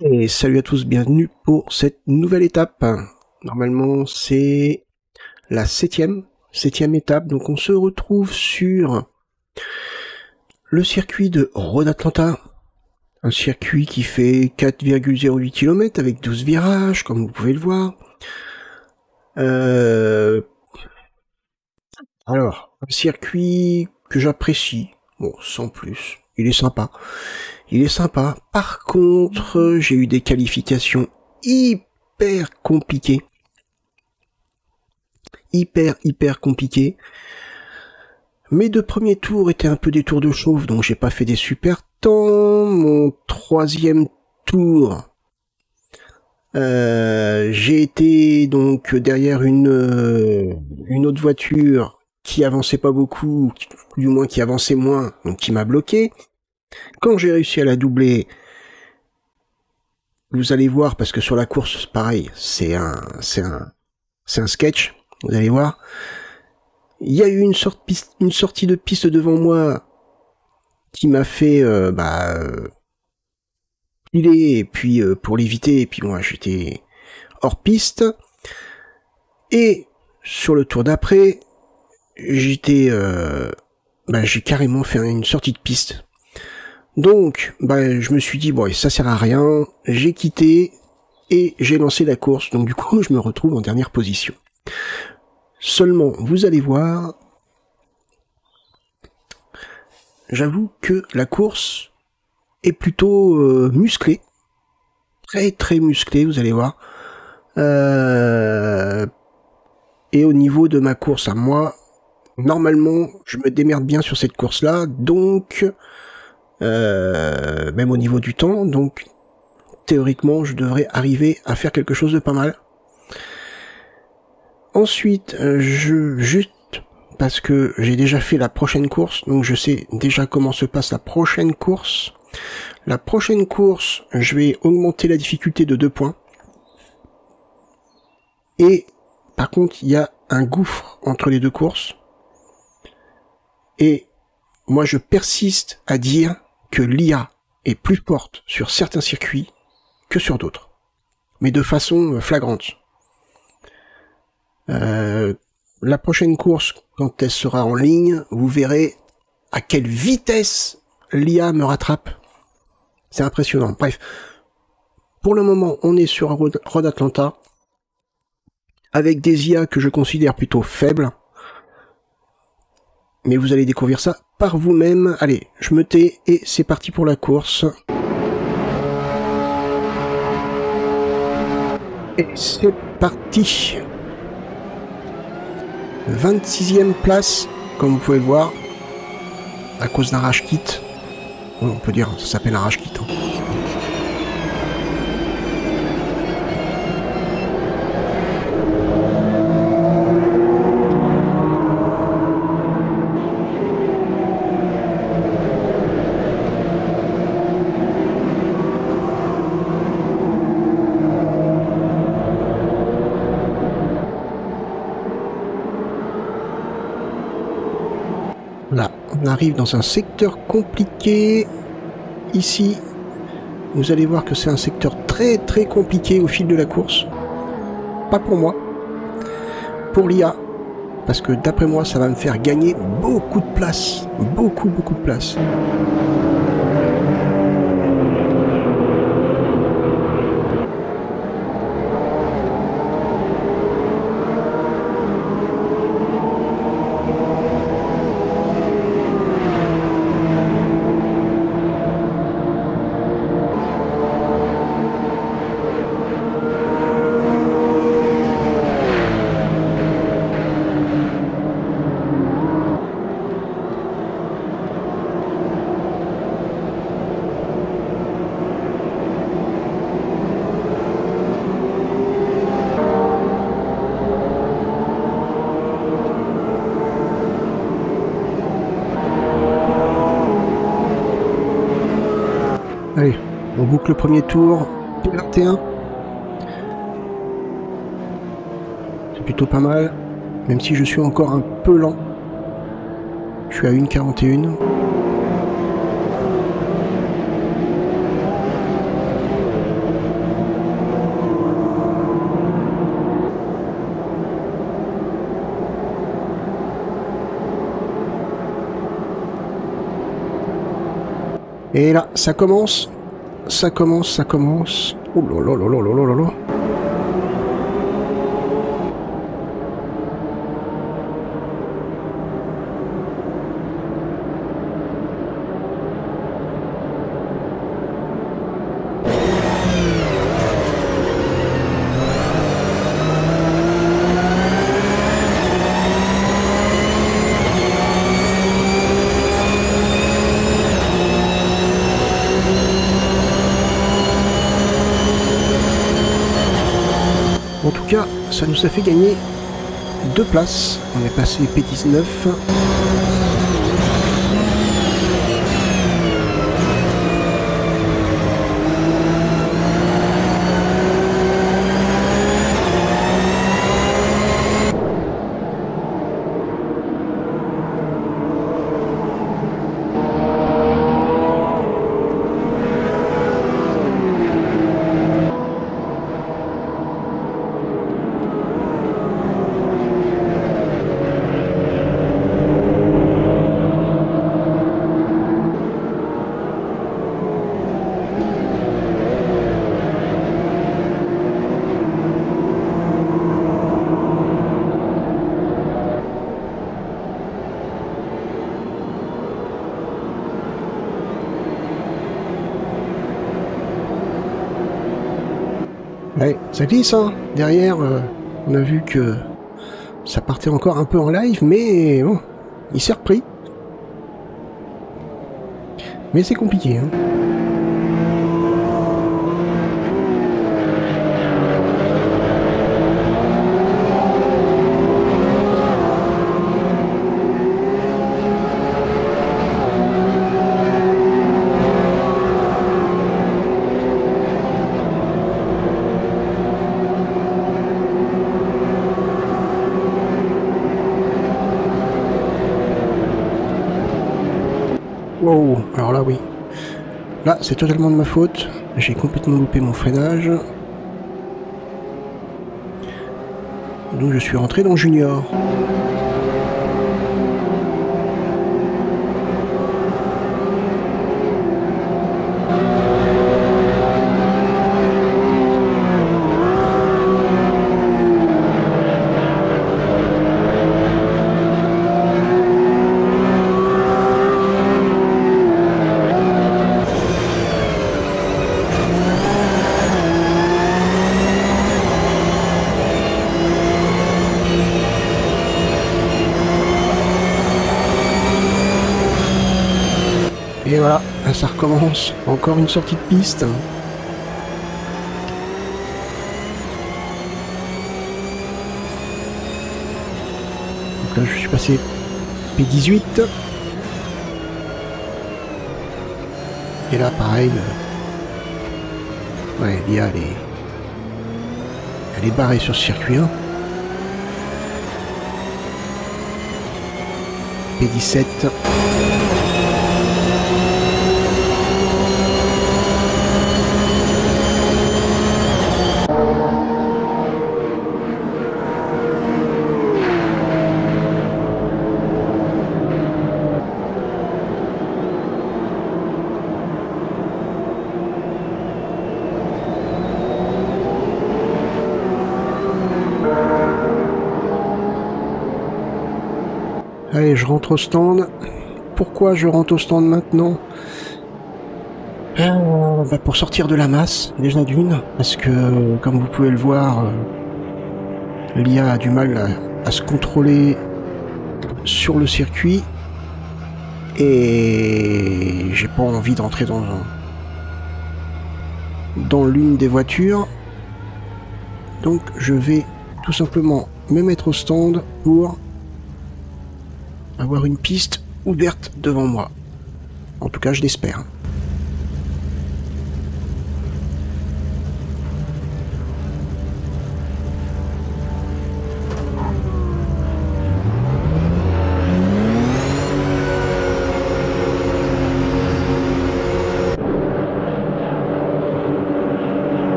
Et salut à tous, bienvenue pour cette nouvelle étape. Normalement, c'est la septième étape. Donc, on se retrouve sur le circuit de Road Atlanta. Un circuit qui fait 4,08 km avec 12 virages, comme vous pouvez le voir. Alors, un circuit que j'apprécie. Bon, sans plus. Il est sympa. Il est sympa. Par contre, j'ai eu des qualifications hyper compliquées. Hyper compliquées. Mes deux premiers tours étaient un peu des tours de chauffe, donc j'ai pas fait des super temps. Mon troisième tour, j'ai été donc derrière une autre voiture qui avançait pas beaucoup, du moins qui avançait moins, donc qui m'a bloqué. Quand j'ai réussi à la doubler, vous allez voir, parce que sur la course, pareil, c'est un sketch, vous allez voir. Il y a eu une sortie de piste devant moi qui m'a fait filer, et puis pour l'éviter, et puis moi j'étais hors piste. Et sur le tour d'après, j'ai carrément fait une sortie de piste. Donc, je me suis dit, bon, ça sert à rien, j'ai quitté, et j'ai lancé la course. Donc du coup, je me retrouve en dernière position. Seulement, vous allez voir, j'avoue que la course est plutôt musclée. Très musclée, vous allez voir. Et au niveau de ma course à moi, normalement, je me démerde bien sur cette course-là, donc même au niveau du temps, donc théoriquement, je devrais arriver à faire quelque chose de pas mal. Ensuite, juste parce que j'ai déjà fait la prochaine course, donc je sais déjà comment se passe la prochaine course. La prochaine course, je vais augmenter la difficulté de 2 points. Et par contre, il y a un gouffre entre les deux courses. Et moi, je persiste à dire que l'IA est plus forte sur certains circuits que sur d'autres. Mais de façon flagrante. La prochaine course, quand elle sera en ligne, vous verrez à quelle vitesse l'IA me rattrape. C'est impressionnant. Bref, pour le moment, on est sur un Road Atlanta avec des IA que je considère plutôt faibles. Mais vous allez découvrir ça par vous-même. Allez, je me tais et c'est parti pour la course. Et c'est parti. 26e place, comme vous pouvez le voir, à cause d'un rage kit. On peut dire, ça s'appelle un rage kit. Hein. Là, on arrive dans un secteur compliqué. Ici, vous allez voir que c'est un secteur très compliqué au fil de la course. Pas pour moi, pour l'IA, parce que d'après moi, ça va me faire gagner beaucoup de place. Beaucoup de place. Allez, on boucle le premier tour, P21. C'est plutôt pas mal, même si je suis encore un peu lent. Je suis à 1,41. Et là, ça commence. Ça commence, ça commence. Oh là là là là là là là. En tout cas, ça nous a fait gagner 2 places. On est passé P19. Ouais, ça glisse, hein. Derrière, on a vu que ça partait encore un peu en live, mais bon, il s'est repris. Mais c'est compliqué, hein. Wow, alors là oui. Là, c'est totalement de ma faute. J'ai complètement loupé mon freinage. Donc je suis rentré dans Junior. Et voilà, ça recommence. Encore une sortie de piste. Donc là, je suis passé P18. Et là, pareil. Ouais, l'IA, elle est barrée sur ce circuit. Hein. P17. Allez, je rentre au stand. Pourquoi je rentre au stand maintenant? Pour sortir de la masse, déjà d'une, parce que, comme vous pouvez le voir, l'IA a du mal à se contrôler sur le circuit, et j'ai pas envie d'entrer dans l'une des voitures, donc je vais tout simplement me mettre au stand pour avoir une piste ouverte devant moi. En tout cas, je l'espère.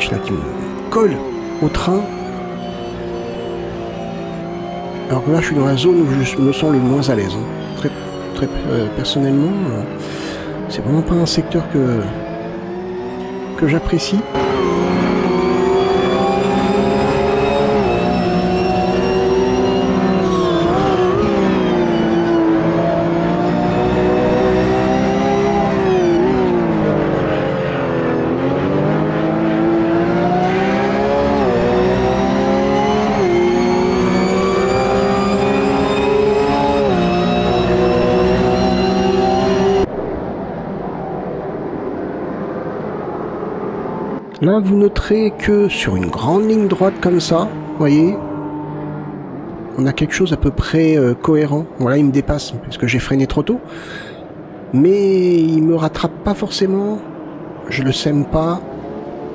Switch là qui me colle au train. Alors que là je suis dans la zone où je me sens le moins à l'aise. Hein. Très personnellement, c'est vraiment pas un secteur que j'apprécie. Là, vous noterez que sur une grande ligne droite comme ça, vous voyez, on a quelque chose à peu près cohérent. Voilà, il me dépasse parce que j'ai freiné trop tôt. Mais il me rattrape pas forcément. Je le sème pas.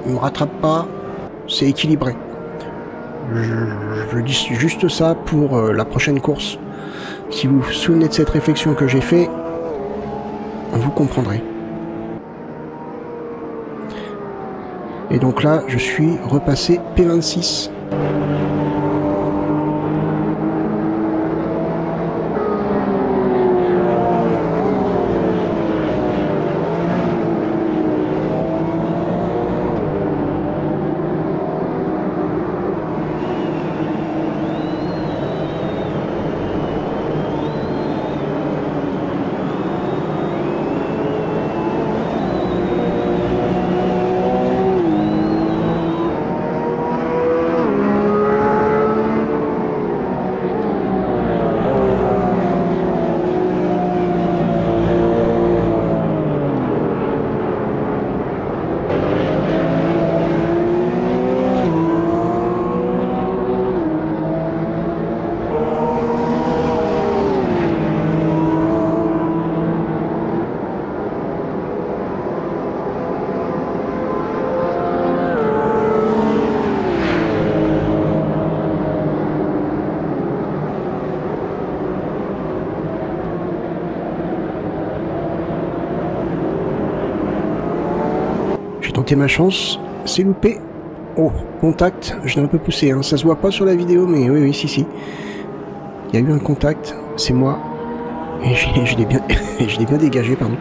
Il me rattrape pas. C'est équilibré. Je dis juste ça pour la prochaine course. Si vous vous souvenez de cette réflexion que j'ai faite, vous comprendrez. Et donc là, je suis repassé P26. J'ai tenté ma chance, c'est loupé. Oh, contact, je l'ai un peu poussé, hein. Ça se voit pas sur la vidéo, mais oui, si. Il y a eu un contact, c'est moi. Et je l'ai bien, bien dégagé, pardon.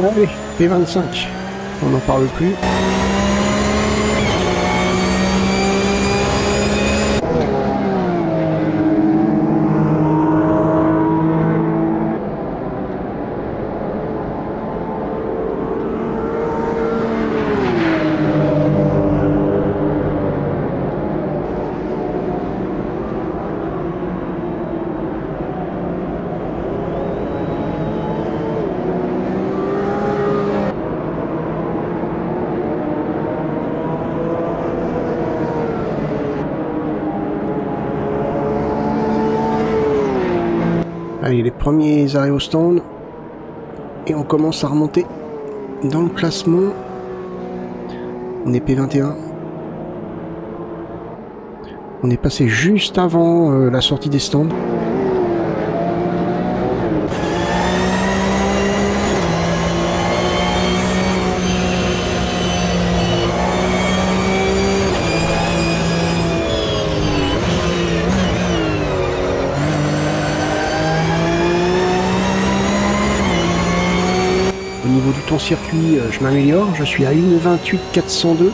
Allez, P25, on n'en parle plus. Allez, les premiers arrêts au stand. Et on commence à remonter dans le classement. On est P21. On est passé juste avant la sortie des stands. Au niveau du temps circuit, je m'améliore, je suis à 1,28 402.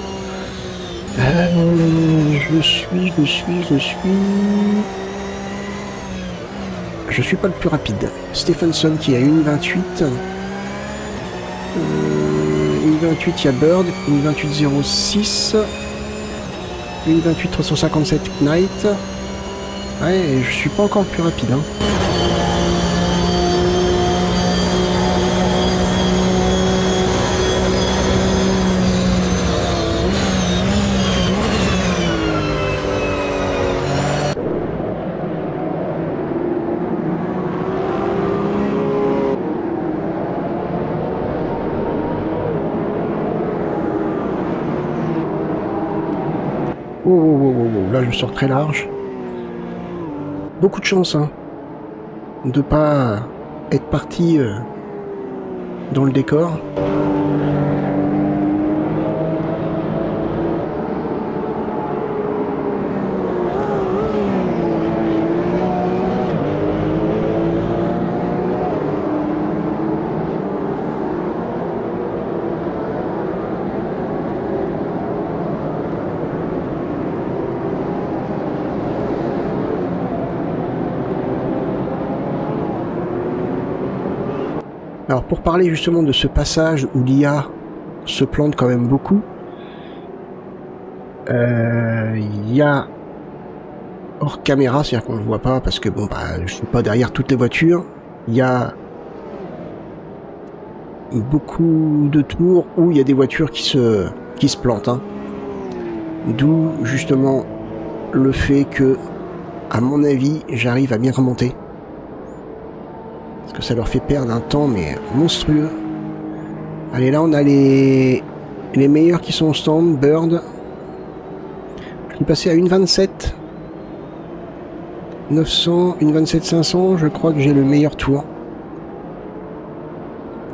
Je suis pas le plus rapide. Stephenson qui est à 1,28. 28, il y a Bird, une 2806, une 28 357 Knight. Ouais, je suis pas encore le plus rapide, hein. Oh, là je sors très large. Beaucoup de chance, hein, de pas être parti dans le décor. Alors pour parler justement de ce passage où l'IA se plante quand même beaucoup, il y a hors caméra, c'est-à-dire qu'on ne le voit pas parce que bon bah je suis pas derrière toutes les voitures, il y a beaucoup de tours où il y a des voitures qui se plantent, hein. D'où justement le fait que, à mon avis, j'arrive à bien remonter. Parce que ça leur fait perdre un temps mais monstrueux. Allez, là on a les meilleurs qui sont au stand. Bird. Je suis passé à une 27 900, une 27 500. Je crois que j'ai le meilleur tour.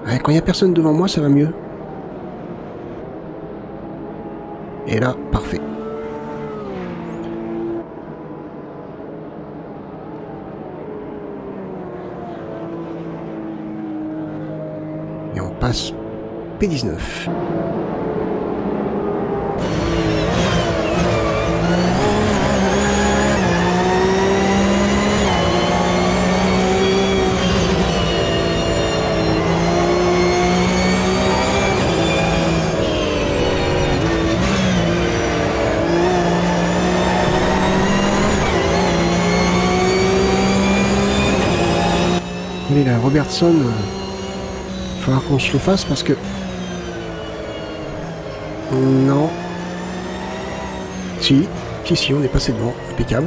Ouais, quand il n'y a personne devant moi, ça va mieux. Et là, parfait. Et on passe P19. Mais la Robertson, il faudra qu'on se le fasse parce que... Non. Si, on est passé devant, impeccable.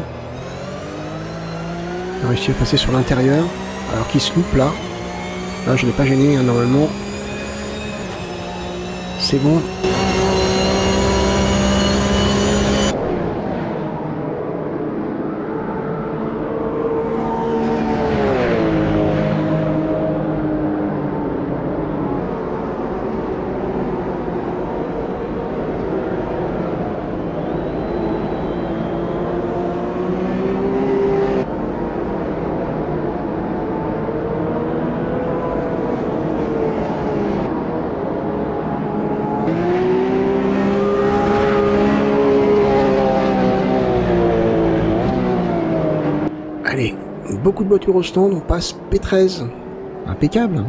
On a réussi à passer sur l'intérieur, alors qu'il se loupe là. Là, je ne l'ai pas gêné, hein, normalement. C'est bon. Allez, beaucoup de voitures au stand, on passe P13. Impeccable.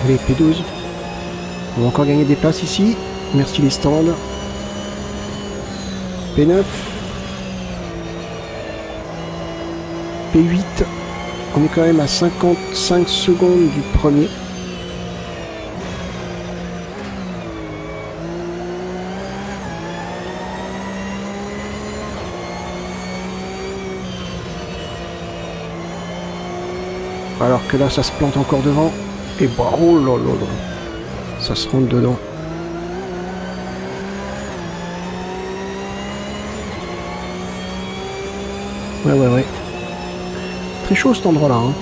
Allez, P12. On va encore gagner des places ici. Merci les stands. P9. P8. On est quand même à 55 secondes du premier. Alors que là, ça se plante encore devant. Et bah, oh là là là. Ça se rentre dedans. Ouais. Très chaud cet endroit-là. Hein.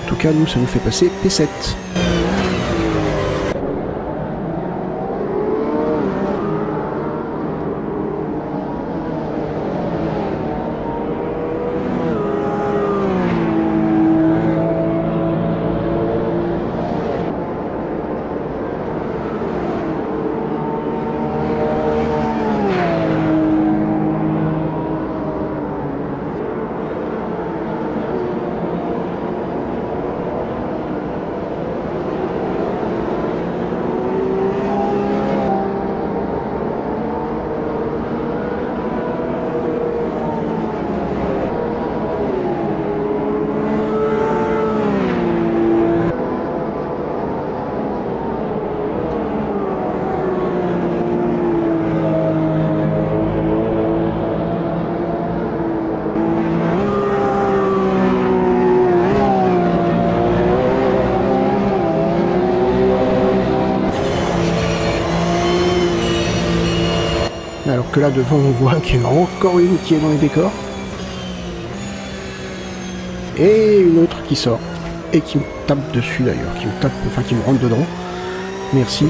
En tout cas, nous, ça nous fait passer P7. Alors que là devant on voit qu'il y en a encore une qui est dans les décors. Et une autre qui sort. Et qui me tape dessus d'ailleurs. Qui me rentre dedans. Merci.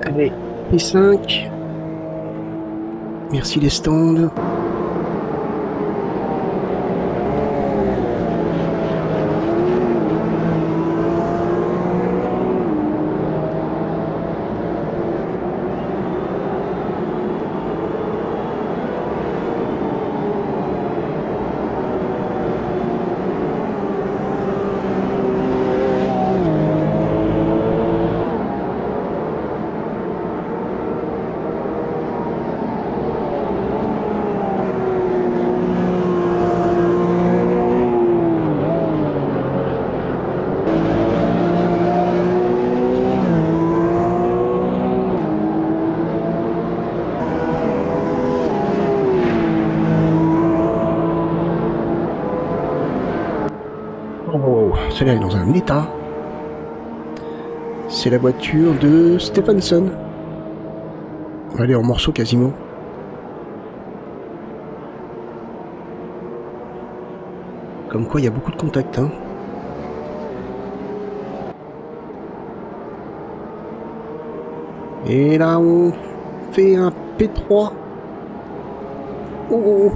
Allez, P5. Merci les stands. Oh, celle-là est dans un état. C'est la voiture de Stephenson. Elle est en morceaux quasiment. Comme quoi il y a beaucoup de contacts. Hein. Et là on fait un P3. Oh.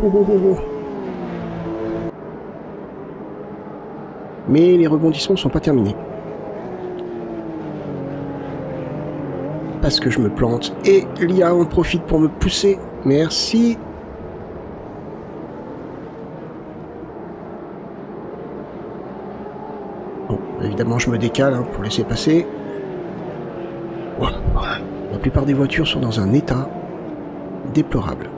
Mais les rebondissements ne sont pas terminés. Parce que je me plante. Et l'IA en profite pour me pousser. Merci. Bon, évidemment, je me décale hein, pour laisser passer. Wow. La plupart des voitures sont dans un état déplorable.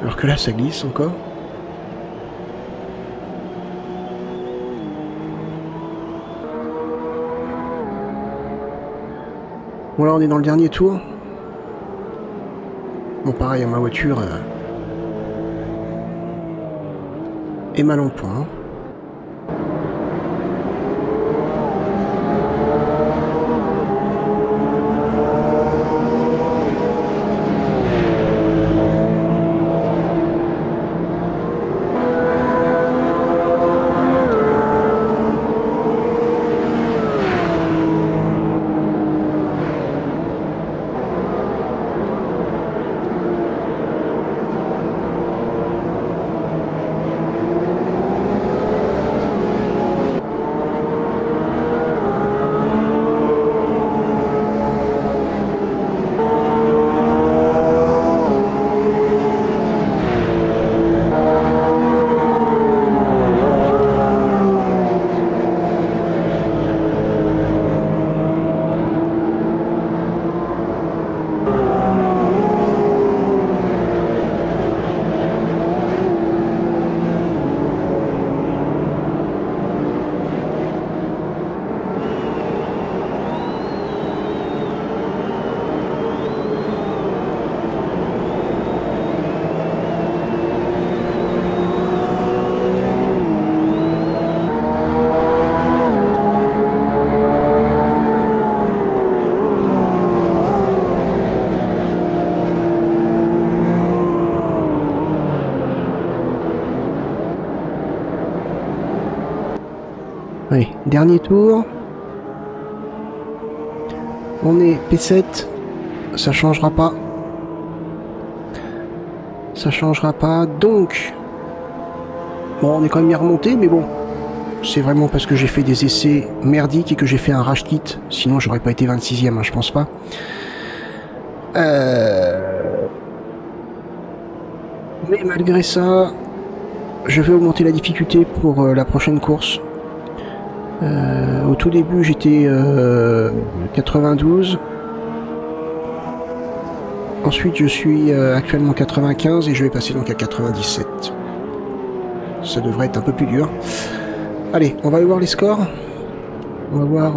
Alors que là, ça glisse encore. Bon, là, on est dans le dernier tour. Bon, pareil, ma voiture est mal en point. Allez, dernier tour. On est P7. Ça changera pas. Ça changera pas. Donc, bon, on est quand même bien remonté, mais bon. C'est vraiment parce que j'ai fait des essais merdiques et que j'ai fait un rage kit. Sinon, j'aurais pas été 26e, hein, je pense pas. Mais malgré ça, je vais augmenter la difficulté pour la prochaine course. Au tout début, j'étais 92. Ensuite, je suis actuellement 95 et je vais passer donc à 97. Ça devrait être un peu plus dur. Allez, on va aller voir les scores. On va voir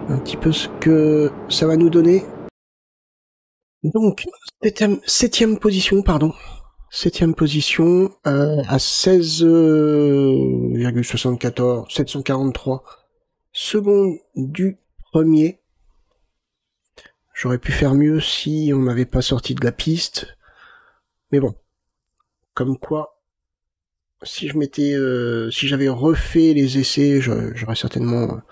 un petit peu ce que ça va nous donner. Donc, septième position, pardon. Septième position à 16,74, 743 secondes du premier. J'aurais pu faire mieux si on m'avait pas sorti de la piste. Mais bon, comme quoi, si je m'étais, si j'avais refait les essais, j'aurais certainement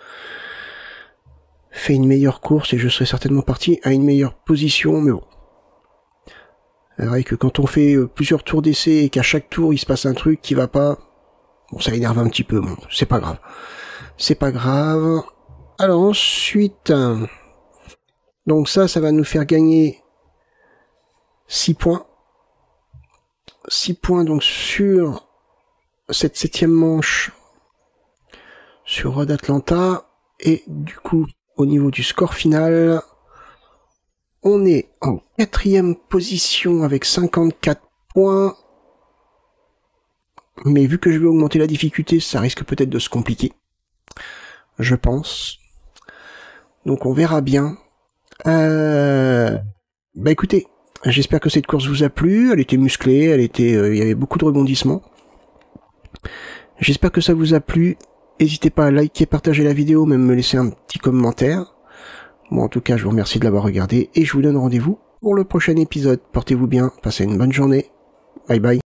fait une meilleure course et je serais certainement parti à une meilleure position. Mais bon. C'est vrai que quand on fait plusieurs tours d'essai et qu'à chaque tour il se passe un truc qui va pas, bon ça énerve un petit peu, bon c'est pas grave. C'est pas grave. Alors ensuite, donc ça va nous faire gagner 6 points. 6 points donc sur cette 7e manche sur Road Atlanta. Et du coup, au niveau du score final, on est en 4e position avec 54 points. Mais vu que je vais augmenter la difficulté, ça risque peut-être de se compliquer. Je pense. Donc on verra bien. Bah écoutez, j'espère que cette course vous a plu. Elle était musclée, il y avait beaucoup de rebondissements. J'espère que ça vous a plu. N'hésitez pas à liker, partager la vidéo, même me laisser un petit commentaire. Bon, en tout cas, je vous remercie de l'avoir regardé et je vous donne rendez-vous pour le prochain épisode. Portez-vous bien, passez une bonne journée. Bye bye.